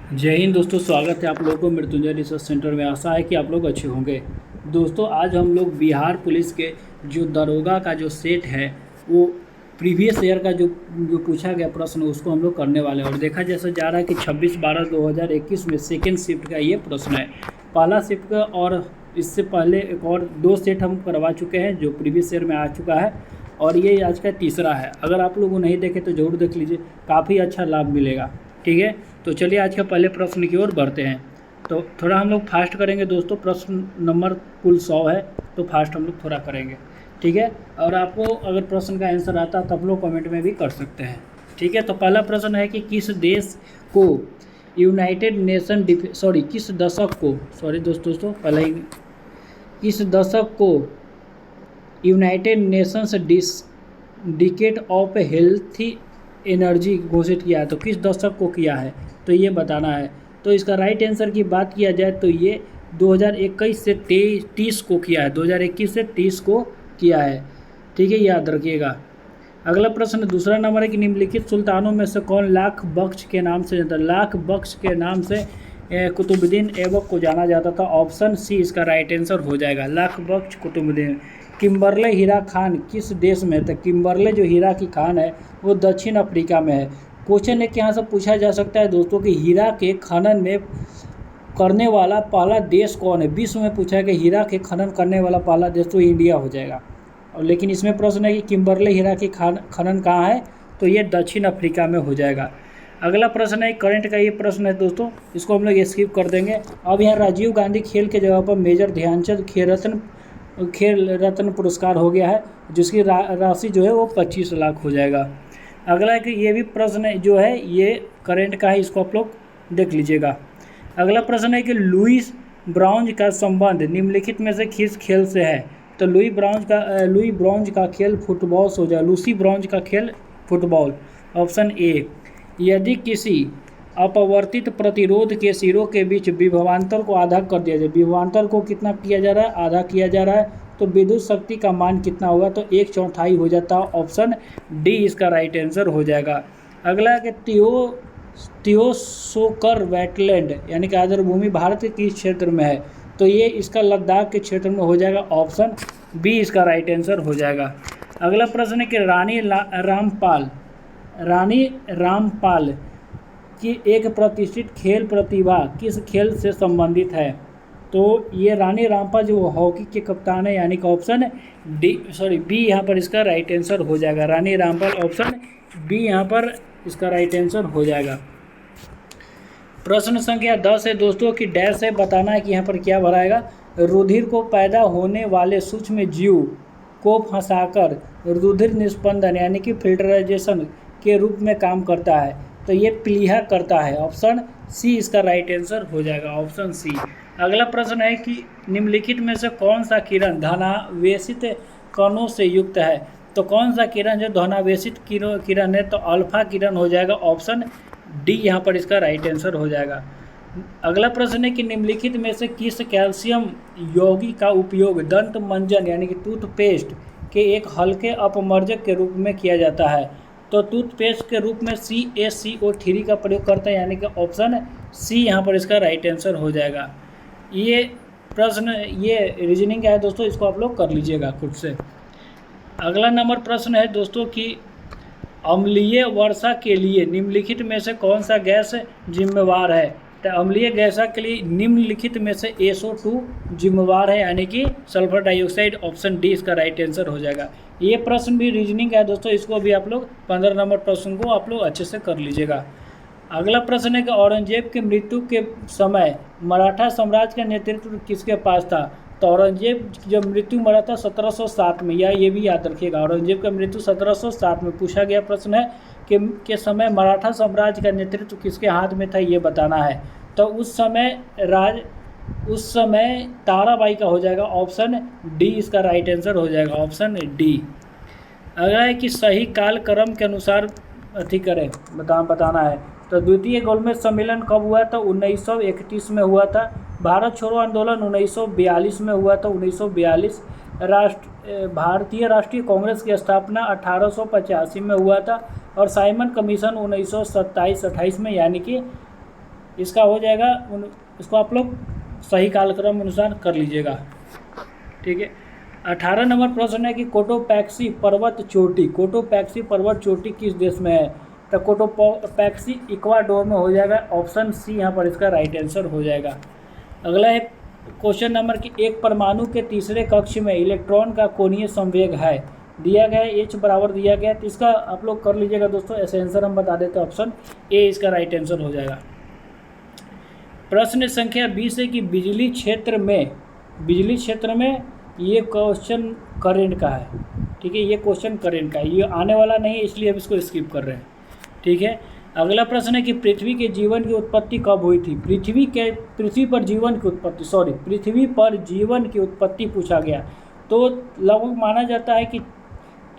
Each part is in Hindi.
जय हिंद दोस्तों, स्वागत है आप लोगों को मृत्युंजय रिसर्च सेंटर में। आशा है कि आप लोग अच्छे होंगे। दोस्तों, आज हम लोग बिहार पुलिस के जो दरोगा का जो सेट है वो प्रीवियस ईयर का जो जो पूछा गया प्रश्न उसको हम लोग करने वाले हैं। और देखा जैसा जा रहा है कि 26/12/2021 में सेकेंड शिफ्ट का ये प्रश्न है। पहला शिफ्ट का और इससे पहले एक और दो सेट हम करवा चुके हैं जो प्रीवियस ईयर में आ चुका है, और ये आज का तीसरा है। अगर आप लोगों नहीं देखे तो ज़रूर देख लीजिए, काफ़ी अच्छा लाभ मिलेगा। ठीक है, तो चलिए आज के पहले प्रश्न की ओर बढ़ते हैं। तो थोड़ा हम लोग फास्ट करेंगे दोस्तों, प्रश्न नंबर कुल 100 है तो फास्ट हम लोग थोड़ा करेंगे। ठीक है, और आपको अगर प्रश्न का आंसर आता तो आप लोग कमेंट में भी कर सकते हैं। ठीक है, तो पहला प्रश्न है कि किस देश को यूनाइटेड नेशन किस दशक को दोस्तों पहले ही किस दशक को United Nations decade of healthy energy घोषित किया है। तो किस दशक को किया है तो ये बताना है। तो इसका राइट आंसर की बात किया जाए तो ये 2021 से 30 को किया है। 2021 से 30 को किया है। ठीक है, याद रखिएगा। अगला प्रश्न दूसरा नंबर है कि निम्नलिखित सुल्तानों में से कौन लाख बख्श के नाम से लाख बख्श के नाम से कुतुबुद्दीन ऐबक को जाना जाता था। ऑप्शन सी इसका राइट आंसर हो जाएगा, लाख बख्श कुतुबुद्दीन। किम्बरले हीरा खान किस देश में है? तो किम्बरले जो हीरा की खान है वो दक्षिण अफ्रीका में है। क्वेश्चन एक यहाँ से पूछा जा सकता है दोस्तों कि हीरा के खनन में करने वाला पहला देश कौन है? विश्व में पूछा है कि हीरा के खनन करने वाला पहला देश, तो इंडिया हो जाएगा। और लेकिन इसमें प्रश्न है कि किम्बरले हीरा की खनन कहाँ है? तो ये दक्षिण अफ्रीका में हो जाएगा। अगला प्रश्न है करंट का, ये प्रश्न है दोस्तों, इसको हम लोग स्किप कर देंगे। अब यहाँ राजीव गांधी खेल के जगह पर मेजर ध्यानचंद खेल रत्न पुरस्कार हो गया है, जिसकी राशि जो है वो 25 लाख हो जाएगा। अगला है कि ये भी प्रश्न जो है ये करंट का है, इसको आप लोग देख लीजिएगा। अगला प्रश्न है कि लुईस ब्राउंज का संबंध निम्नलिखित में से किस खेल से है? तो लुई ब्राउंज का खेल फुटबॉल से हो जाए, लूसी ब्राउंज का खेल फुटबॉल, ऑप्शन ए। यदि किसी अपवर्तित प्रतिरोध के सिरों के बीच विभवांतर को आधा कर दिया जाए, विभवांतर को कितना किया जा रहा है? आधा किया जा रहा है, तो विद्युत शक्ति का मान कितना होगा? तो 1/4 हो जाता है। ऑप्शन डी इसका राइट आंसर हो जाएगा। अगला है कि तियोसोकर वेटलैंड यानी कि आर्द्र भूमि भारत के किस क्षेत्र में है? तो ये इसका लद्दाख के क्षेत्र में हो जाएगा। ऑप्शन बी इसका राइट आंसर हो जाएगा। अगला प्रश्न है कि रानी रामपाल की एक प्रतिष्ठित खेल प्रतिभा किस खेल से संबंधित है? तो ये रानी रामपाल जो हॉकी के कप्तान है, यानी कि ऑप्शन बी यहाँ पर इसका राइट आंसर हो जाएगा। रानी रामपाल, ऑप्शन बी यहाँ पर इसका राइट आंसर हो जाएगा। प्रश्न संख्या 10 है दोस्तों कि डैश है, बताना है कि यहाँ पर क्या भराएगा। रुधिर को पैदा होने वाले सूक्ष्म जीव को फंसाकर रुधिर निस्पंदन यानी कि फिल्टराइजेशन के रूप में काम करता है, तो ये प्लीहा करता है। ऑप्शन सी इसका राइट आंसर हो जाएगा, ऑप्शन सी। अगला प्रश्न है कि निम्नलिखित में से कौन सा किरण धनावेशित कणों से युक्त है? तो कौन सा किरण जो धनावेशित किरण है? तो अल्फा किरण हो जाएगा। ऑप्शन डी यहाँ पर इसका राइट आंसर हो जाएगा। अगला प्रश्न है कि निम्नलिखित में से किस कैल्शियम यौगिक का उपयोग दंत मंजन यानी कि टूथपेस्ट के एक हल्के अपमर्जक के रूप में किया जाता है? तो टूथपेस्ट के रूप में CaCO3 का प्रयोग करता है, यानी कि ऑप्शन सी यहाँ पर इसका राइट आंसर हो जाएगा। ये प्रश्न ये रीजनिंग का है दोस्तों, इसको आप लोग कर लीजिएगा खुद से। अगला नंबर प्रश्न है दोस्तों कि अम्लीय वर्षा के लिए निम्नलिखित में से कौन सा गैस जिम्मेवार है? तो अम्लीय गैस के लिए निम्नलिखित में से SO2 जिम्मेवार है, यानी कि सल्फर डाइऑक्साइड। ऑप्शन डी इसका राइट आंसर हो जाएगा। ये प्रश्न भी रीजनिंग का है दोस्तों, इसको भी आप लोग 15 नंबर प्रश्न को आप लोग अच्छे से कर लीजिएगा। अगला प्रश्न है कि औरंगजेब की मृत्यु के समय मराठा साम्राज्य का नेतृत्व किसके पास था? तो औरंगजेब जब मृत्यु मरा था 1707 में, या ये भी याद रखिएगा, औरंगजेब का मृत्यु 1707 में पूछा गया प्रश्न है कि के समय मराठा साम्राज्य का नेतृत्व किसके हाथ में था, ये बताना है। तो उस समय ताराबाई का हो जाएगा। ऑप्शन डी इसका राइट आंसर हो जाएगा, ऑप्शन डी। अगला है कि सही कालक्रम के अनुसार करें, बताना है। तो द्वितीय गोलमेज सम्मेलन कब हुआ था? 1931 में हुआ था। भारत छोड़ो आंदोलन 1942 में हुआ था, 1942। भारतीय राष्ट्रीय कांग्रेस की स्थापना 1885 में हुआ था, और साइमन कमीशन 1927-28 में, यानी कि इसका हो जाएगा इसको आप लोग सही कालक्रम अनुसार कर लीजिएगा। ठीक है। 18 नंबर प्रश्न है कि कोटोपैक्सी पर्वत चोटी किस देश में है? तो कोटोपैक्सी इक्वाडोर में हो जाएगा। ऑप्शन सी यहाँ पर इसका राइट आंसर हो जाएगा। अगला है क्वेश्चन नंबर कि एक परमाणु के तीसरे कक्ष में इलेक्ट्रॉन का कोणीय संवेग है, दिया गया है H बराबर दिया गया है। तो इसका आप लोग कर लीजिएगा दोस्तों, ऐसे आंसर हम बता देते हैं, ऑप्शन ए इसका राइट आंसर हो जाएगा। प्रश्न संख्या 20 है कि बिजली क्षेत्र में ये क्वेश्चन करेंट का है। ठीक है, ये क्वेश्चन करेंट का है, ये आने वाला नहीं है इसलिए अब इसको स्किप कर रहे हैं। ठीक है। अगला प्रश्न है कि पृथ्वी के जीवन की उत्पत्ति कब हुई थी? पृथ्वी पर जीवन की उत्पत्ति पूछा गया। तो लगभग माना जाता है कि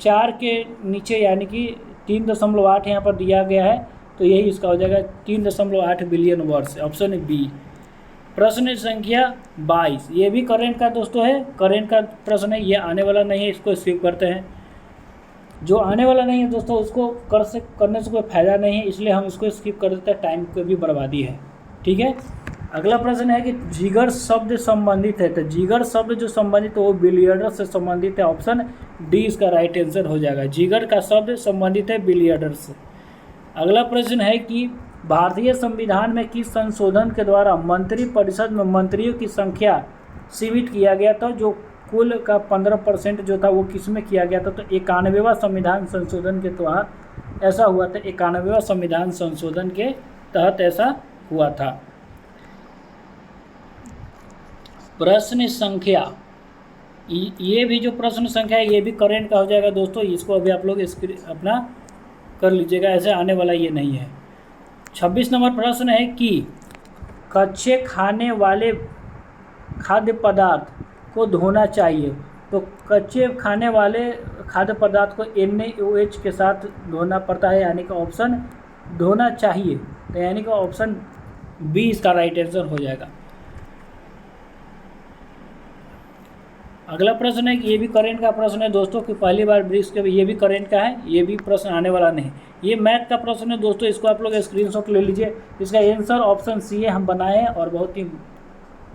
4 के नीचे यानी कि 3.8 यहाँ पर दिया गया है, तो यही इसका हो जाएगा 3.8 बिलियन वर्ष, ऑप्शन बी। प्रश्न संख्या 22, ये भी करेंट का दोस्तों है, करेंट का प्रश्न है, ये आने वाला नहीं है, इसको स्किप करते हैं। जो आने वाला नहीं है दोस्तों उसको करने से कोई फायदा नहीं है, इसलिए हम इसको स्किप कर देते हैं, टाइम की भी बर्बादी है। ठीक है। अगला प्रश्न है कि जिगर शब्द संबंधित है, तो जिगर शब्द जो संबंधित है वो बिलियर्डर से संबंधित है, ऑप्शन डी इसका राइट आंसर हो जाएगा। जिगर का शब्द संबंधित है बिलियर्डर से। अगला प्रश्न है कि भारतीय संविधान में किस संशोधन के द्वारा मंत्रिपरिषद में मंत्रियों की संख्या सीमित किया गया था? जो कुल का 15% जो था वो किस में किया गया था? तो 91वां संविधान संशोधन के तहत ऐसा हुआ था, 91वां संविधान संशोधन के तहत ऐसा हुआ था। प्रश्न संख्या, ये भी जो प्रश्न संख्या है ये भी करेंट का हो जाएगा दोस्तों, इसको अभी आप लोग अपना कर लीजिएगा, ऐसे आने वाला ये नहीं है। 26 नंबर प्रश्न है कि कच्चे खाने वाले खाद्य पदार्थ को धोना चाहिए। तो कच्चे खाने वाले खाद्य पदार्थ को NaOH के साथ धोना पड़ता है, यानी कि ऑप्शन धोना चाहिए, तो यानी कि ऑप्शन बी इसका राइट आंसर हो जाएगा। अगला प्रश्न है कि ये भी करेंट का प्रश्न है दोस्तों, कि पहली बार ब्रिक्स के ये भी करेंट का है, ये भी प्रश्न आने वाला नहीं। ये मैथ का प्रश्न है दोस्तों, इसको आप लोग स्क्रीनशॉट ले लीजिए। इसका आंसर ऑप्शन सी है, हम बनाए हैं और बहुत ही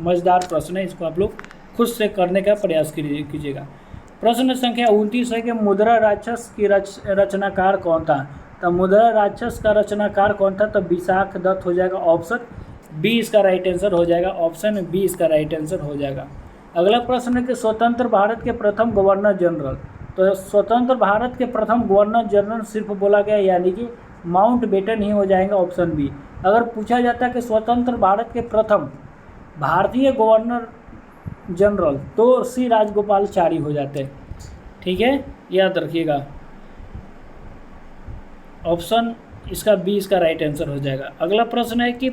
मज़ेदार प्रश्न है, इसको आप लोग खुद से करने का प्रयास कीजिएगा। प्रश्न संख्या 29 है कि मुद्रा राक्षस की रचनाकार कौन था? तो मुद्रा राक्षस का रचनाकार कौन था? तो विशाख दत्त हो जाएगा, ऑप्शन बी इसका राइट आंसर हो जाएगा, ऑप्शन बी इसका राइट आंसर हो जाएगा। अगला प्रश्न है कि स्वतंत्र भारत के प्रथम गवर्नर जनरल। तो स्वतंत्र भारत के प्रथम गवर्नर जनरल सिर्फ बोला गया, यानी कि माउंटबेटन ही हो जाएगा, ऑप्शन बी। अगर पूछा जाता है कि स्वतंत्र भारत के प्रथम भारतीय गवर्नर जनरल तो सी राजगोपालाचारी हो जाते हैं। ठीक है, याद रखिएगा, ऑप्शन इसका बी इसका राइट आंसर हो जाएगा। अगला प्रश्न है कि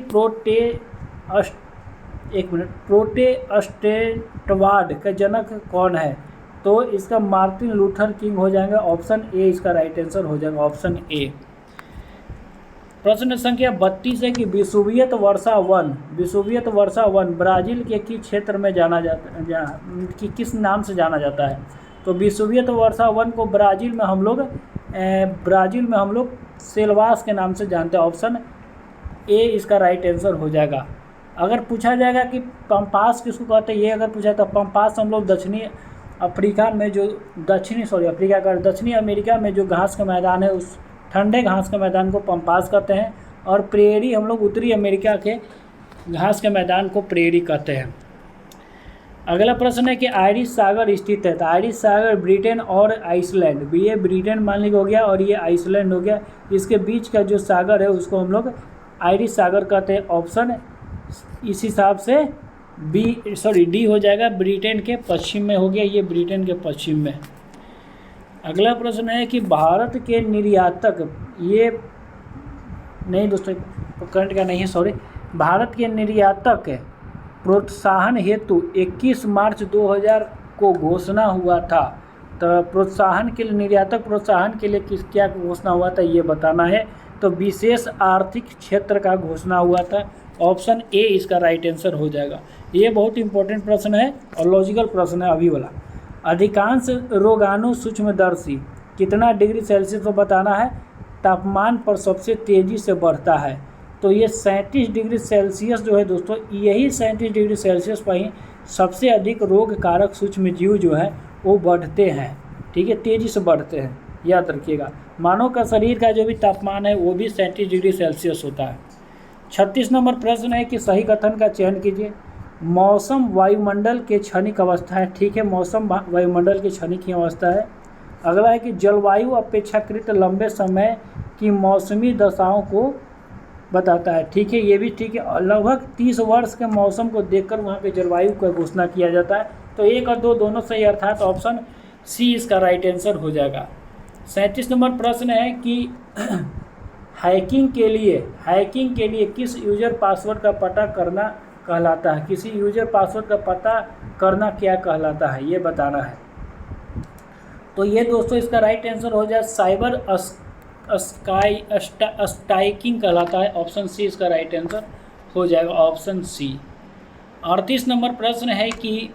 प्रोटेस्टेंटवाद का जनक कौन है? तो इसका मार्टिन लूथर किंग हो जाएगा, ऑप्शन ए इसका राइट आंसर हो जाएगा, ऑप्शन ए। प्रश्न संख्या 32 है कि विसुवियत वर्षा वन ब्राज़ील के किस क्षेत्र में जाना जाता है, किस नाम से जाना जाता है? तो विसुवियत वर्षा वन को ब्राज़ील में हम लोग सेल्वास के नाम से जानते हैं, ऑप्शन ए इसका राइट आंसर हो जाएगा। अगर पूछा जाएगा कि पंपास किसको कहते हैं, ये अगर पूछा तो पंपास हम लोग दक्षिणी अमेरिका में जो घास का मैदान है, उस ठंडे घास के मैदान को पंपास कहते हैं, और प्रेरी हम लोग उत्तरी अमेरिका के घास के मैदान को प्रेरी कहते हैं। अगला प्रश्न है कि आयरिश सागर स्थित है। तो आयरिश सागर ब्रिटेन और आइसलैंड, ये ब्रिटेन मान लीजिए हो गया और ये आइसलैंड हो गया, इसके बीच का जो सागर है उसको हम लोग आयरिश सागर कहते हैं, ऑप्शन इस हिसाब से डी हो जाएगा, ब्रिटेन के पश्चिम में हो गया, ये ब्रिटेन के पश्चिम में। अगला प्रश्न है कि भारत के निर्यातक, ये नहीं दोस्तों करंट का नहीं है, सॉरी, भारत के निर्यातक प्रोत्साहन हेतु 21 मार्च 2000 को घोषणा हुआ था। तो प्रोत्साहन के लिए, निर्यातक प्रोत्साहन के लिए क्या घोषणा हुआ था ये बताना है। तो विशेष आर्थिक क्षेत्र का घोषणा हुआ था, ऑप्शन ए इसका राइट आंसर हो जाएगा। ये बहुत इंपॉर्टेंट प्रश्न है और लॉजिकल प्रश्न है अभी वाला। अधिकांश रोगाणु सूक्ष्मदर्शी कितना डिग्री सेल्सियस पर बताना है तापमान पर सबसे तेज़ी से बढ़ता है? तो ये 37 डिग्री सेल्सियस जो है दोस्तों, यही 37 डिग्री सेल्सियस पर ही सबसे अधिक रोग कारक सूक्ष्मजीव जो है वो बढ़ते हैं, ठीक है, तेज़ी से बढ़ते हैं, याद रखिएगा। मानव का शरीर का जो भी तापमान है वो भी 37 डिग्री सेल्सियस होता है। 36 नंबर प्रश्न है कि सही कथन का चयन कीजिए। मौसम वायुमंडल के क्षणिक अवस्था है, ठीक है, मौसम वायुमंडल की क्षणिक ही अवस्था है। अगला है कि जलवायु अपेक्षाकृत लंबे समय की मौसमी दशाओं को बताता है, ठीक है, ये भी ठीक है। लगभग 30 वर्ष के मौसम को देखकर वहाँ पे जलवायु का घोषणा किया जाता है। तो 1 और 2 दोनों सही, अर्थात ऑप्शन सी इसका राइट आंसर हो जाएगा। 37 नंबर प्रश्न है कि हैकिंग के लिए किस यूजर पासवर्ड का पता करना कहलाता है, किसी यूजर पासवर्ड का पता करना क्या कहलाता है, ये बताना है। तो ये दोस्तों इसका राइट आंसर हो जाए साइबर स्टाइकिंग कहलाता है, ऑप्शन सी इसका राइट आंसर हो जाएगा, ऑप्शन सी। 38 नंबर प्रश्न है कि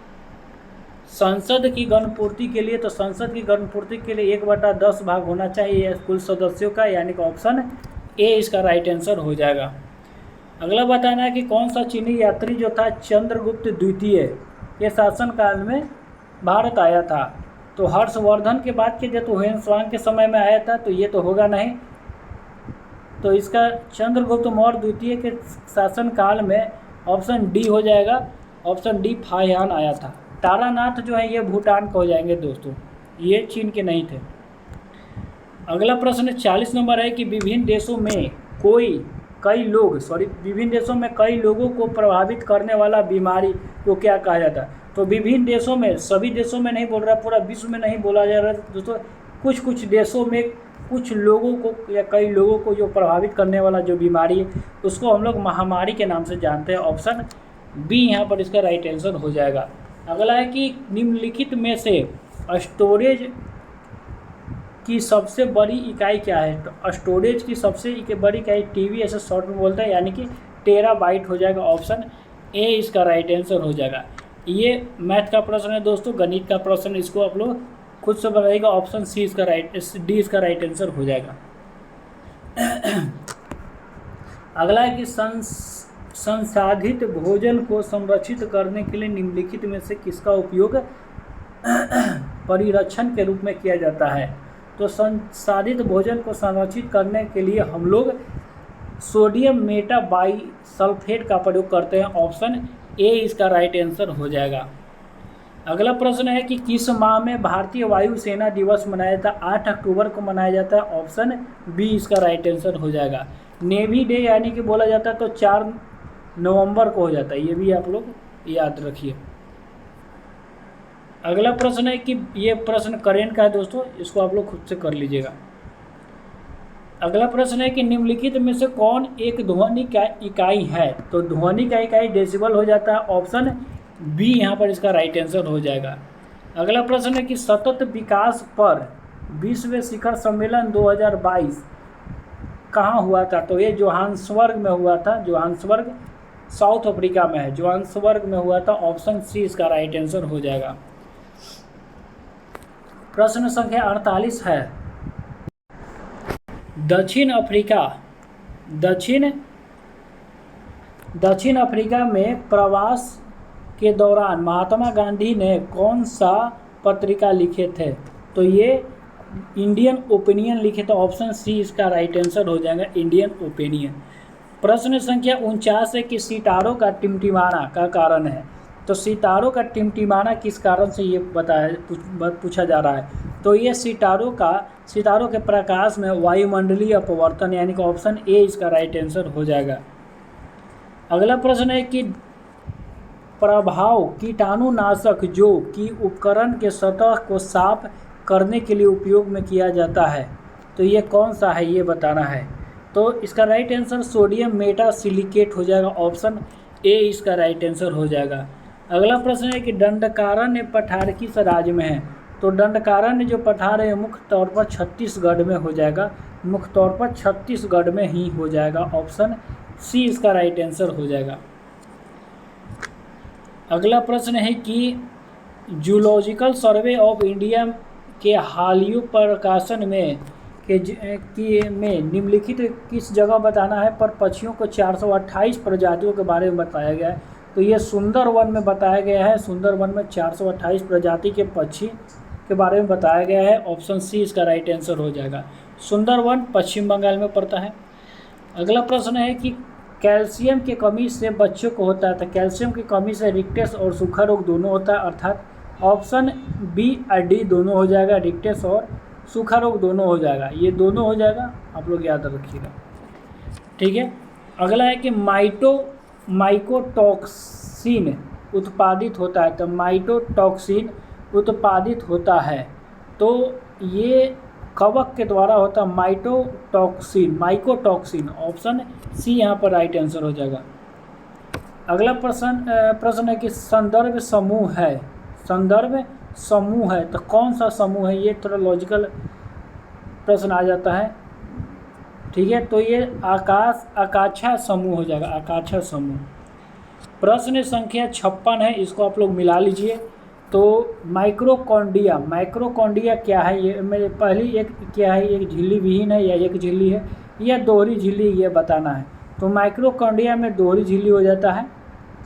संसद की गणपूर्ति के लिए, तो संसद की गणपूर्ति के लिए 1/10 भाग होना चाहिए कुल सदस्यों का, यानी कि ऑप्शन ए इसका राइट आंसर हो जाएगा। अगला बताना है कि कौन सा चीनी यात्री जो था चंद्रगुप्त द्वितीय के शासनकाल में भारत आया था। तो हर्षवर्धन के बाद के जब हुएनसांग के समय में आया था, तो ये तो होगा नहीं। तो इसका चंद्रगुप्त मौर्य द्वितीय के शासनकाल में ऑप्शन डी हो जाएगा, ऑप्शन डी फाहियान आया था। तारानाथ जो है ये भूटान के हो जाएंगे दोस्तों, ये चीन के नहीं थे। अगला प्रश्न 40 नंबर है कि विभिन्न देशों में कई लोगों को प्रभावित करने वाला बीमारी को क्या कहा जाता है। तो विभिन्न देशों में, सभी देशों में नहीं बोल रहा, पूरा विश्व में नहीं बोला जा रहा दोस्तों, कुछ देशों में कुछ लोगों को या कई लोगों को जो प्रभावित करने वाला जो बीमारी है उसको हम लोग महामारी के नाम से जानते हैं, ऑप्शन बी यहाँ पर इसका राइट आंसर हो जाएगा। अगला है कि निम्नलिखित में से स्टोरेज की सबसे बड़ी इकाई क्या है। तो स्टोरेज की सबसे बड़ी इकाई टीबी ऐसे शॉर्ट में बोलते हैं, यानी कि टेराबाइट हो जाएगा, ऑप्शन ए इसका राइट आंसर हो जाएगा। ये मैथ का प्रश्न है दोस्तों, गणित का प्रश्न, इसको आप लोग खुद से बताइएगा, ऑप्शन सी इसका डी इसका राइट आंसर हो जाएगा। अगला है कि संसाधित भोजन को संरक्षित करने के लिए निम्नलिखित में से किसका उपयोग परिरक्षण के रूप में किया जाता है। तो संसाधित भोजन को संरक्षित करने के लिए हम लोग सोडियम मेटाबाइसल्फेट का प्रयोग करते हैं, ऑप्शन ए इसका राइट आंसर हो जाएगा। अगला प्रश्न है कि किस माह में भारतीय वायुसेना दिवस मनाया जाता है। 8 अक्टूबर को मनाया जाता है, ऑप्शन बी इसका राइट आंसर हो जाएगा। नेवी डे यानी कि बोला जाता है तो 4 नवंबर को हो जाता है, ये भी आप लोग याद रखिए। अगला प्रश्न है कि ये प्रश्न करेंट का है दोस्तों, इसको आप लोग खुद से कर लीजिएगा। अगला प्रश्न है कि निम्नलिखित में से कौन एक ध्वनि का इकाई है। तो ध्वनि का इकाई डेसिबल हो जाता है, ऑप्शन बी यहाँ पर इसका राइट आंसर हो जाएगा। अगला प्रश्न है कि सतत विकास पर विश्व शिखर सम्मेलन 2022 कहाँ हुआ था। तो ये जोहान्सबर्ग में हुआ था, जोहान्सबर्ग साउथ अफ्रीका में है, जोहान्सबर्ग में हुआ था, ऑप्शन सी इसका राइट आंसर हो जाएगा। प्रश्न संख्या 48 है, दक्षिण अफ्रीका में प्रवास के दौरान महात्मा गांधी ने कौन सा पत्रिका लिखे थे। तो ये इंडियन ओपिनियन लिखे थे, ऑप्शन सी इसका राइट आंसर हो जाएगा, इंडियन ओपिनियन। प्रश्न संख्या 49 है कि सितारों का टिमटिमाना का कारण है। तो सितारों का टिमटिमाना किस कारण से ये पूछा जा रहा है। तो ये सितारों के प्रकाश में वायुमंडलीय अपवर्तन, यानी कि ऑप्शन ए इसका राइट आंसर हो जाएगा। अगला प्रश्न है कि प्रभाव कीटाणुनाशक जो कि उपकरण के सतह को साफ करने के लिए उपयोग में किया जाता है, तो ये कौन सा है, ये बताना है। तो इसका राइट आंसर सोडियम मेटासिलिकेट हो जाएगा, ऑप्शन ए इसका राइट आंसर हो जाएगा। अगला प्रश्न है कि दंडकारण्य पठार किस राज्य में है। तो दंडकारण्य जो पठार है मुख्य तौर पर छत्तीसगढ़ में हो जाएगा, मुख्य तौर पर छत्तीसगढ़ में ही हो जाएगा, ऑप्शन सी इसका राइट आंसर हो जाएगा। अगला प्रश्न है कि जूलॉजिकल सर्वे ऑफ इंडिया के हालिया प्रकाशन में में निम्नलिखित किस जगह बताना है पर पक्षियों को 428 प्रजातियों के बारे में बताया गया है। तो ये सुंदरवन में बताया गया है। सुंदरवन में 428 प्रजाति के पक्षी के बारे में बताया गया है। ऑप्शन सी इसका राइट आंसर हो जाएगा। सुंदरवन पश्चिम बंगाल में पड़ता है। अगला प्रश्न है कि कैल्शियम की कमी से बच्चों को होता है। तो कैल्शियम की कमी से रिक्टेस और सूखा रोग दोनों होता है, अर्थात ऑप्शन बी और डी दोनों हो जाएगा। रिक्टेस और सूखा रोग दोनों हो जाएगा, ये दोनों हो जाएगा, आप लोग याद रखिएगा। ठीक है। अगला है कि माइकोटॉक्सिन उत्पादित होता है। तो माइकोटॉक्सिन उत्पादित होता है तो ये कवक के द्वारा होता है। माइकोटॉक्सिन ऑप्शन सी यहाँ पर राइट आंसर हो जाएगा। अगला प्रश्न है कि संदर्भ समूह है। संदर्भ समूह है तो कौन सा समूह है, ये थोड़ा लॉजिकल प्रश्न आ जाता है। ठीक है, तो ये आकांक्षा समूह हो जाएगा। आकांक्षा समूह। प्रश्न संख्या 56 है, इसको आप लोग मिला लीजिए। तो माइक्रोकॉन्डिया क्या है, ये मेरे पहली एक क्या है, एक झिल्ली विहीन है या एक झिल्ली है या दोहरी झिल्ली, ये बताना है। तो माइक्रोकॉन्डिया में दोहरी झिल्ली हो जाता है।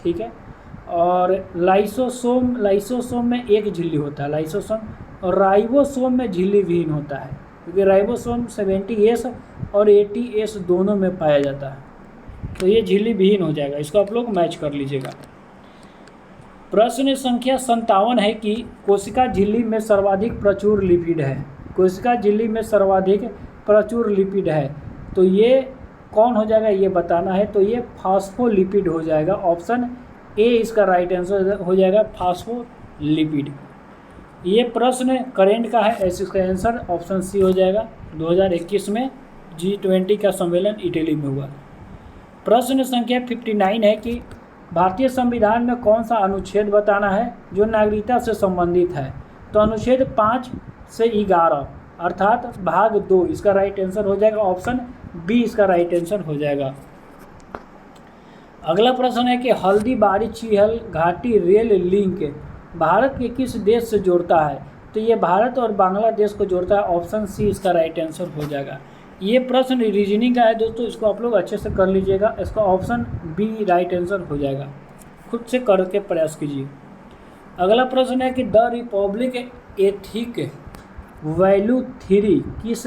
ठीक है। और लाइसोसोम में एक झिल्ली होता है, लाइसोसोम। और राइबोसोम में झिल्ली विहीन होता है, क्योंकि राइबोसोम 70S और 80S दोनों में पाया जाता है। तो ये झिल्ली विहीन हो जाएगा, इसको आप लोग मैच कर लीजिएगा। प्रश्न संख्या 57 है कि कोशिका झिल्ली में सर्वाधिक प्रचुर लिपिड है। कोशिका झिल्ली में सर्वाधिक प्रचुर लिपिड है तो ये कौन हो जाएगा, ये बताना है। तो ये फास्फोलिपिड हो जाएगा। ऑप्शन ए इसका राइट आंसर हो जाएगा, फास्फोलिपिड। ये प्रश्न करेंट का है, ऐसे इसका आंसर ऑप्शन सी हो जाएगा। 2021 में G20 का सम्मेलन इटली में हुआ। प्रश्न संख्या 59 है कि भारतीय संविधान में कौन सा अनुच्छेद बताना है जो नागरिकता से संबंधित है। तो अनुच्छेद 5 से 11 अर्थात भाग 2 इसका राइट आंसर हो जाएगा। ऑप्शन बी इसका राइट आंसर हो जाएगा। अगला प्रश्न है कि हल्दीबारी चीहल घाटी रेल लिंक भारत के किस देश से जोड़ता है। तो ये भारत और बांग्लादेश को जोड़ता है। ऑप्शन सी इसका राइट आंसर हो जाएगा। ये प्रश्न रीजनिंग का है दोस्तों, इसको आप लोग अच्छे से कर लीजिएगा। इसका ऑप्शन बी राइट आंसर हो जाएगा, खुद से करके प्रयास कीजिए। अगला प्रश्न है कि the Republic ethic value three किस,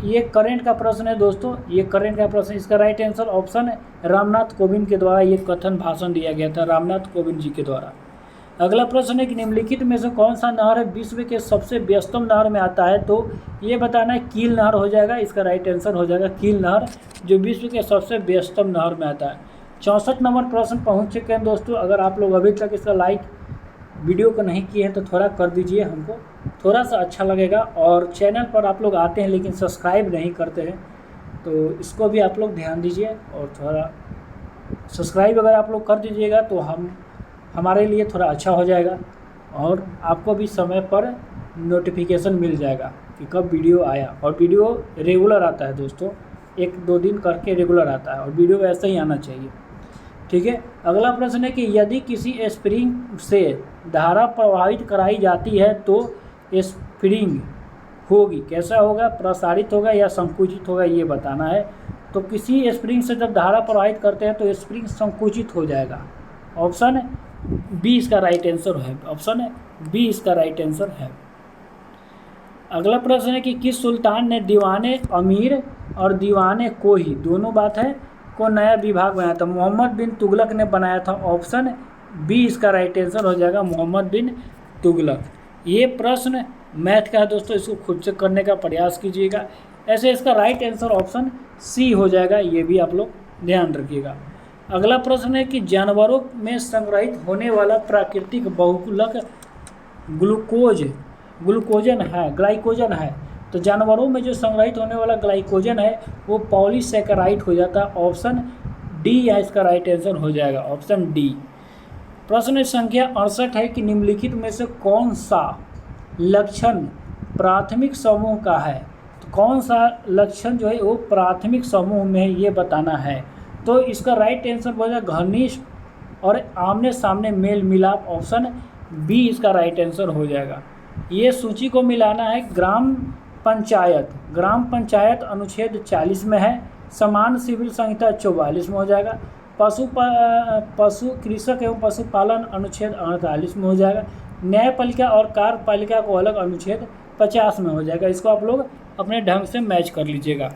ये करंट का प्रश्न है दोस्तों, ये करंट का प्रश्न। इसका right answer option Ramnath Kovind के द्वारा ये कथन भाषण दिया गया था, रामनाथ कोविंद जी के द्वारा। अगला प्रश्न है कि निम्नलिखित में से कौन सा नहर विश्व के सबसे व्यस्तम नहर में आता है। तो ये बताना है, कील नहर हो जाएगा। इसका राइट आंसर हो जाएगा कील नहर, जो विश्व के सबसे व्यस्तम नहर में आता है। 64 नंबर प्रश्न पहुँच चुके हैं दोस्तों। अगर आप लोग अभी तक इसका लाइक वीडियो को नहीं किए हैं तो थोड़ा कर दीजिए, हमको थोड़ा सा अच्छा लगेगा। और चैनल पर आप लोग आते हैं लेकिन सब्सक्राइब नहीं करते हैं, तो इसको भी आप लोग ध्यान दीजिए और थोड़ा सब्सक्राइब अगर आप लोग कर दीजिएगा तो हमारे लिए थोड़ा अच्छा हो जाएगा और आपको भी समय पर नोटिफिकेशन मिल जाएगा कि कब वीडियो आया। और वीडियो रेगुलर आता है दोस्तों, 1-2 दिन करके रेगुलर आता है और वीडियो ऐसा ही आना चाहिए। ठीक है। अगला प्रश्न है कि यदि किसी स्प्रिंग से धारा प्रवाहित कराई जाती है तो स्प्रिंग होगी, कैसा होगा, प्रसारित होगा या संकुचित होगा, ये बताना है। तो किसी स्प्रिंग से जब धारा प्रवाहित करते हैं तो स्प्रिंग संकुचित हो जाएगा। ऑप्शन बी इसका राइट आंसर है। ऑप्शन बी इसका राइट आंसर है। अगला प्रश्न है कि किस सुल्तान ने दीवाने अमीर और दीवाने कोही दोनों बात है को नया विभाग बनाया था। मोहम्मद बिन तुगलक ने बनाया था। ऑप्शन बी इसका राइट आंसर हो जाएगा, मोहम्मद बिन तुगलक। ये प्रश्न मैथ का है दोस्तों, इसको खुद से करने का प्रयास कीजिएगा। ऐसे इसका राइट आंसर ऑप्शन सी हो जाएगा, ये भी आप लोग ध्यान रखिएगा। अगला प्रश्न है कि जानवरों में संग्रहित होने वाला प्राकृतिक बहुलक ग्लाइकोजन है। तो जानवरों में जो संग्रहित होने वाला ग्लाइकोजन है वो पॉलीसैकेराइड हो जाता है। ऑप्शन डी या इसका राइट आंसर हो जाएगा, ऑप्शन डी। प्रश्न संख्या 68 है कि निम्नलिखित में से कौन सा लक्षण प्राथमिक समूह का है। तो कौन सा लक्षण जो है वो प्राथमिक समूह में है, ये बताना है। तो इसका राइट आंसर हो जाएगा घनिष्ठ और आमने सामने मेल मिलाप। ऑप्शन बी इसका राइट आंसर हो जाएगा। ये सूची को मिलाना है ग्राम पंचायत, ग्राम पंचायत अनुच्छेद 40 में है। समान सिविल संहिता 44 में हो जाएगा। पशु कृषक एवं पशुपालन अनुच्छेद 48 में हो जाएगा। न्यायपालिका और कार्यपालिका को अलग अनुच्छेद 50 में हो जाएगा। इसको आप लोग अपने ढंग से मैच कर लीजिएगा।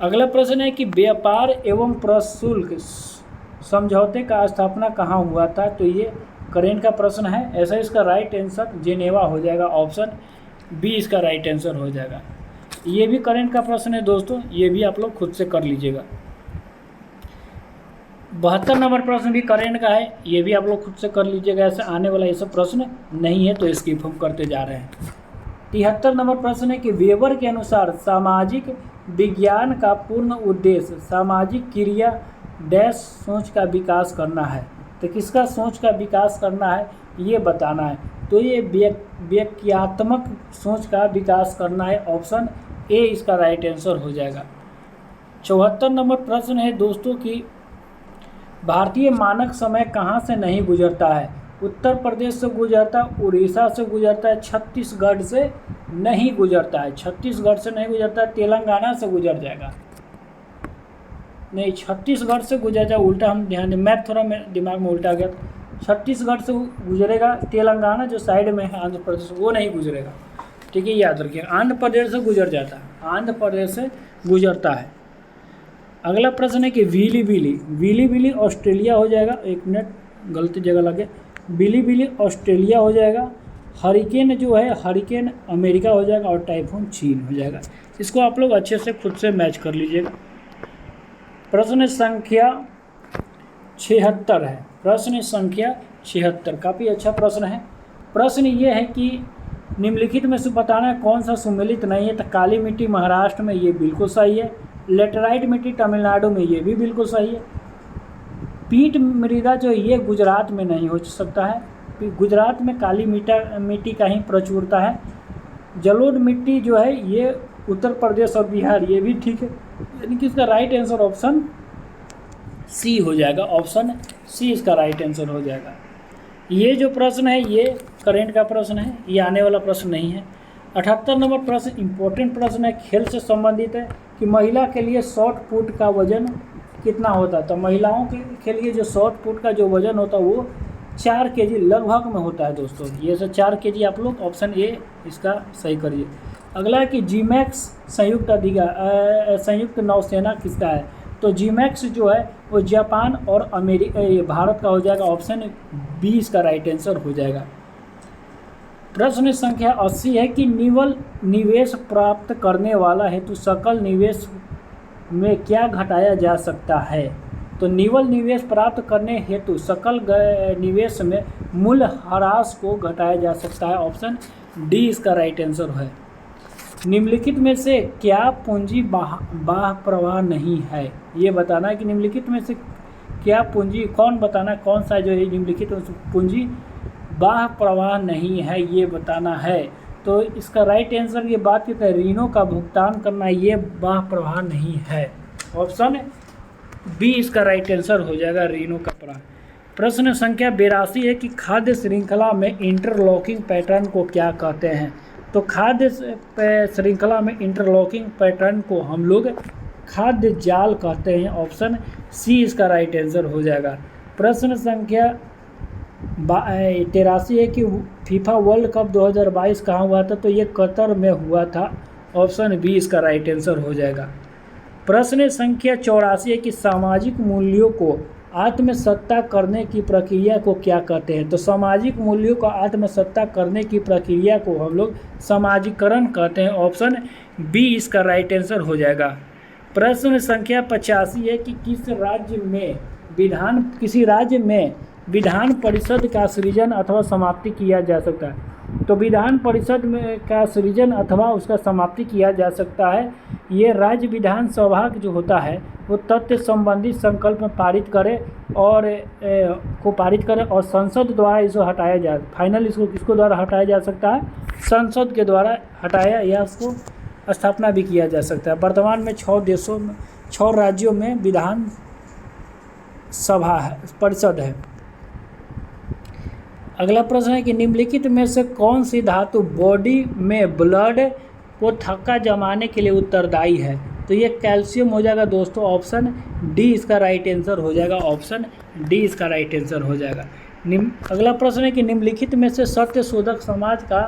अगला प्रश्न है कि व्यापार एवं प्रशुल्क समझौते का स्थापना कहाँ हुआ था? तो ये करेंट का प्रश्न है। ऐसा इसका राइट आंसर जेनेवा हो जाएगा। ऑप्शन बी इसका राइट आंसर हो जाएगा। ये भी करेंट का प्रश्न है दोस्तों, ये भी आप लोग खुद से कर लीजिएगा। 72 नंबर प्रश्न भी करेंट का है, ये भी आप लोग खुद से कर लीजिएगा। ऐसे आने वाला ये सब प्रश्न नहीं है तो स्किप हम करते जा रहे हैं। 73 नंबर प्रश्न है कि वेबर के अनुसार सामाजिक विज्ञान का पूर्ण उद्देश्य सामाजिक क्रिया डैश सोच का विकास करना है। तो किसका सोच का विकास करना है ये बताना है। तो ये व्याख्यात्मक सोच का विकास करना है। ऑप्शन ए इसका राइट आंसर हो जाएगा। 74 नंबर प्रश्न है दोस्तों कि भारतीय मानक समय कहाँ से नहीं गुजरता है? उत्तर प्रदेश से गुजरता, उड़ीसा से गुजरता है, छत्तीसगढ़ से नहीं गुजरता है। छत्तीसगढ़ से नहीं गुजरता है, तेलंगाना से गुजर जाएगा। नहीं, छत्तीसगढ़ से गुजर जाए, उल्टा हम ध्यान दें, मैप थोड़ा मेरे दिमाग में उल्टा गया था। छत्तीसगढ़ से गुजरेगा, तेलंगाना जो साइड में है आंध्र प्रदेश वो नहीं गुजरेगा। ठीक है, याद रखिए, आंध्र प्रदेश से गुजर जाता है, आंध्र प्रदेश से गुजरता है। अगला प्रश्न है कि विली ऑस्ट्रेलिया हो जाएगा। एक मिनट, गलती जगह लगे, विली ऑस्ट्रेलिया हो जाएगा। हरिकेन जो है हरिकेन अमेरिका हो जाएगा और टाइफून चीन हो जाएगा। इसको आप लोग अच्छे से खुद से मैच कर लीजिएगा। प्रश्न संख्या 76 है। प्रश्न संख्या 76 काफ़ी अच्छा प्रश्न है। प्रश्न ये है कि निम्नलिखित में से बताना है कौन सा सुमेलित नहीं है। तो काली मिट्टी महाराष्ट्र में, ये बिल्कुल सही है। लेटराइट मिट्टी तमिलनाडु में, ये भी बिल्कुल सही है। पीट मृदा जो ये गुजरात में नहीं हो सकता है, गुजरात में काली मिट्टी का ही प्रचुरता है। जलोढ़ मिट्टी जो है ये उत्तर प्रदेश और बिहार, ये भी ठीक है। यानी कि इसका राइट आंसर ऑप्शन सी हो जाएगा। ऑप्शन सी इसका राइट आंसर हो जाएगा। ये जो प्रश्न है ये करेंट का प्रश्न है, ये आने वाला प्रश्न नहीं है। 78 नंबर प्रश्न इंपॉर्टेंट प्रश्न है, खेल से संबंधित है कि महिला के लिए शॉर्ट पुट का वजन कितना होता है। तो महिलाओं के लिए जो शॉर्ट पुट का जो वजन होता है वो 4 केजी लगभग में होता है दोस्तों। ये से 4 केजी आप लोग ऑप्शन ए इसका सही करिए। अगला है कि जीमैक्स संयुक्त नौसेना किसका है। तो जीमैक्स जो है वो जापान और भारत का हो जाएगा। ऑप्शन बी इसका राइट आंसर हो जाएगा। प्रश्न संख्या 80 है कि निवेश प्राप्त करने वाला हेतु सकल निवेश में क्या घटाया जा सकता है। तो निवेश प्राप्त करने हेतु सकल निवेश में मूल्य ह्रास को घटाया जा सकता है। ऑप्शन डी इसका राइट आंसर है। निम्नलिखित में से क्या पूंजी बाह्य प्रवाह नहीं है, ये बताना है कि निम्नलिखित में से क्या पूंजी, कौन बताना है कौन सा जो है निम्नलिखित पूंजी बाह्य प्रवाह नहीं है, ये बताना है। तो इसका राइट आंसर ये बात कहता है ऋणों का भुगतान करना, ये बाह्य प्रवाह नहीं है। ऑप्शन बी इसका राइट आंसर हो जाएगा, ऋणों का प्रवाह। प्रश्न संख्या 82 है कि खाद्य श्रृंखला में इंटरलॉकिंग पैटर्न को क्या कहते हैं। तो खाद्य श्रृंखला में इंटरलॉकिंग पैटर्न को हम लोग खाद्य जाल कहते हैं। ऑप्शन सी इसका राइट आंसर हो जाएगा। प्रश्न संख्या 83 है कि फीफा वर्ल्ड कप 2022 कहाँ हुआ था। तो ये कतर में हुआ था। ऑप्शन बी इसका राइट आंसर हो जाएगा। प्रश्न संख्या 84 है कि सामाजिक मूल्यों को आत्मसत्ता करने की प्रक्रिया को क्या कहते हैं। तो सामाजिक मूल्यों को आत्मसत्ता करने की प्रक्रिया को हम लोग समाजीकरण कहते हैं। ऑप्शन बी इसका राइट आंसर हो जाएगा। प्रश्न संख्या 85 है कि किसी राज्य में विधान परिषद का सृजन अथवा समाप्ति किया जा सकता है। तो विधान परिषद में का सृजन अथवा उसका समाप्ति किया जा सकता है। ये राज्य विधानसभा जो होता है वो तथ्य संबंधी संकल्प पारित करे और संसद द्वारा इसको हटाया जाए। फाइनल इसको किसको द्वारा हटाया जा सकता है, संसद के द्वारा हटाया या उसको स्थापना भी किया जा सकता है। वर्तमान में 6 राज्यों में विधान सभा है, परिषद है। अगला प्रश्न है कि निम्नलिखित में से कौन सी धातु बॉडी में ब्लड को थक्का जमाने के लिए उत्तरदायी है? तो ये कैल्शियम हो जाएगा दोस्तों, ऑप्शन डी इसका राइट आंसर हो जाएगा, ऑप्शन डी इसका राइट आंसर हो जाएगा। अगला प्रश्न है कि निम्नलिखित में से सत्यशोधक समाज का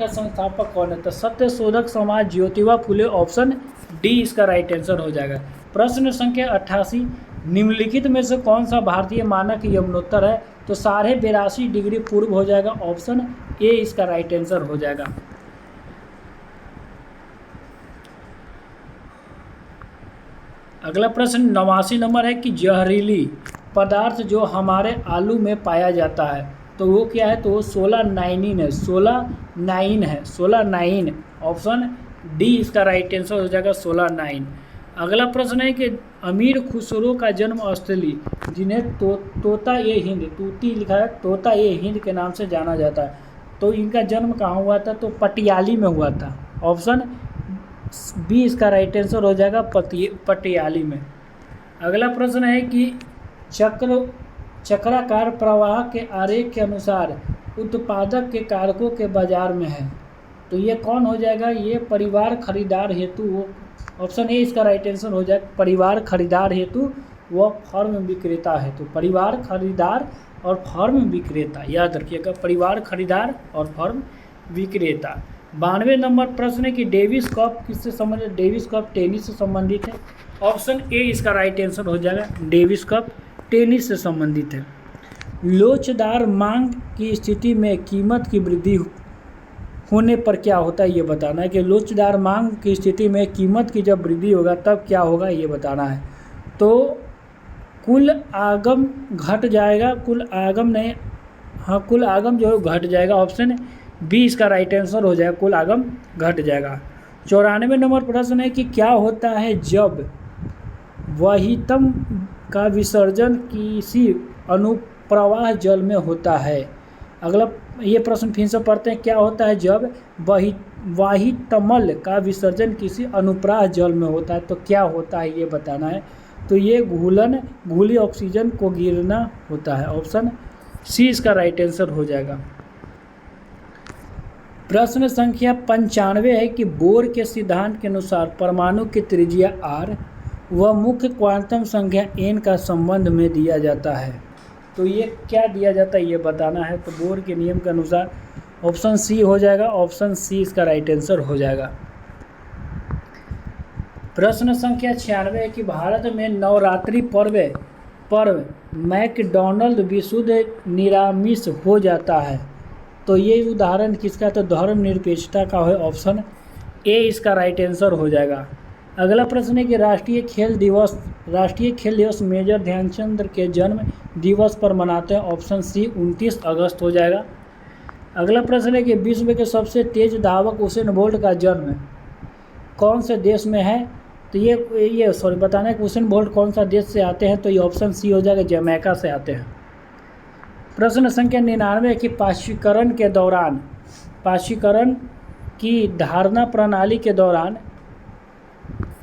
संस्थापक कौन है? तो सत्यशोधक समाज ज्योतिबा फुले, ऑप्शन डी इसका राइट आंसर हो जाएगा। प्रश्न संख्या 88, निम्नलिखित में से कौन सा भारतीय मानक यमुनोत्तर है? तो 82.5 डिग्री पूर्व हो जाएगा, ऑप्शन ए इसका राइट आंसर हो जाएगा। अगला प्रश्न 89 नंबर है कि जहरीली पदार्थ जो हमारे आलू में पाया जाता है तो वो क्या है? तो वो सोलानाइनिन है, सोलानाइन, ऑप्शन डी इसका राइट आंसर हो जाएगा, सोलानाइन। अगला प्रश्न है कि अमीर खुसरो का जन्म स्थली जिन्हें तोता ए हिंद, तूती लिखा है, तोता ए हिंद के नाम से जाना जाता है, तो इनका जन्म कहाँ हुआ था? तो पटियाली में हुआ था, ऑप्शन बी इसका राइट आंसर हो जाएगा, पटियाली में। अगला प्रश्न है कि चक्राकार प्रवाह के आरेख के अनुसार उत्पादक के कारकों के बाजार में है, तो ये कौन हो जाएगा? ये परिवार खरीदार हेतु, वो ऑप्शन ए इसका राइट आंसर हो जाएगा, परिवार खरीदार हेतु व फर्म विक्रेता हेतु। परिवार खरीदार और फर्म विक्रेता, याद रखिएगा, परिवार खरीदार और फर्म विक्रेता। 92 नंबर प्रश्न है कि डेविस कप किससे संबंधित? डेविस कप टेनिस से संबंधित है, ऑप्शन ए इसका राइट आंसर हो जाएगा, डेविस कप टेनिस से संबंधित है। लोचदार मांग की स्थिति में कीमत की वृद्धि होने पर क्या होता है ये बताना है कि लोचदार मांग की स्थिति में कीमत की जब वृद्धि होगा तब क्या होगा ये बताना है। तो कुल आगम घट जाएगा, कुल आगम जो है घट जाएगा, ऑप्शन बी इसका राइट आंसर हो जाएगा, कुल आगम घट जाएगा। 94 नंबर प्रश्न है कि क्या होता है जब वहीतम का विसर्जन किसी अनुप्रवाह जल में होता है? अगला ये प्रश्न फिर से पढ़ते हैं, क्या होता है जब वाहितमल का विसर्जन किसी अनुप्रवाह जल में होता है? तो क्या होता है ये बताना है। तो ये घुली ऑक्सीजन को गिरना होता है, ऑप्शन सी इसका राइट आंसर हो जाएगा। प्रश्न संख्या 95 है कि बोर के सिद्धांत के अनुसार परमाणु की त्रिज्या r व मुख्य क्वांटम संख्या n का संबंध में दिया जाता है, तो ये क्या दिया जाता है ये बताना है। तो बोर के नियम के अनुसार ऑप्शन सी हो जाएगा, ऑप्शन सी इसका राइट आंसर हो जाएगा। प्रश्न संख्या 96 है कि भारत में नवरात्रि पर्व मैकडॉनल्ड विशुद्ध निरामिष हो जाता है, तो ये उदाहरण किसका? तो धर्मनिरपेक्षता का है, ऑप्शन ए इसका राइट आंसर हो जाएगा। अगला प्रश्न है कि राष्ट्रीय खेल दिवस मेजर ध्यानचंद के जन्म दिवस पर मनाते हैं, ऑप्शन सी 29 अगस्त हो जाएगा। अगला प्रश्न है कि विश्व के सबसे तेज धावक उसेन बोल्ट का जन्म कौन से देश में है? तो ये बताना है कि उसेन बोल्ट कौन सा देश से आते हैं, तो ये ऑप्शन सी हो जाएगा, जमैका से आते हैं। प्रश्न संख्या 99 कि पाशीकरण की धारणा प्रणाली के दौरान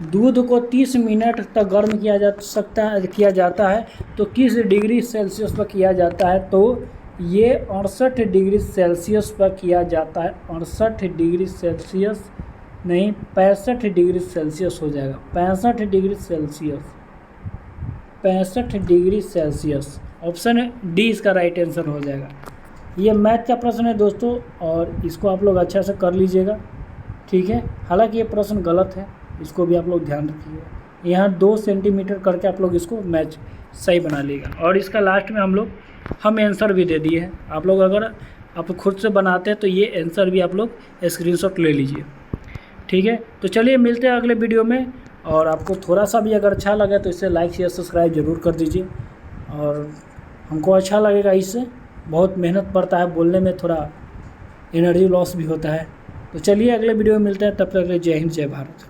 दूध को 30 मिनट तक गर्म किया जाता है, तो किस डिग्री सेल्सियस पर किया जाता है? तो ये 68 डिग्री सेल्सियस पर किया जाता है, 68 डिग्री सेल्सियस नहीं 65 डिग्री सेल्सियस हो जाएगा, 65 डिग्री सेल्सियस, ऑप्शन डी इसका राइट आंसर हो जाएगा। ये मैथ का प्रश्न है दोस्तों, और इसको आप लोग अच्छा से कर लीजिएगा, ठीक है। हालांकि ये प्रश्न गलत है, इसको भी आप लोग ध्यान रखिएगा। यहाँ 2 सेंटीमीटर करके आप लोग इसको मैच सही बना लीजिएगा, और इसका लास्ट में हम आंसर भी दे दिए हैं। आप लोग अगर आप खुद से बनाते हैं तो ये आंसर भी आप लोग स्क्रीनशॉट ले लीजिए, ठीक है। तो चलिए मिलते हैं अगले वीडियो में, और आपको थोड़ा सा भी अगर अच्छा लगे तो इसे लाइक शेयर सब्सक्राइब जरूर कर दीजिए, और हमको अच्छा लगेगा। इससे बहुत मेहनत पड़ता है, बोलने में थोड़ा एनर्जी लॉस भी होता है। तो चलिए अगले वीडियो में मिलते हैं, तब तक के लिए जय हिंद जय भारत।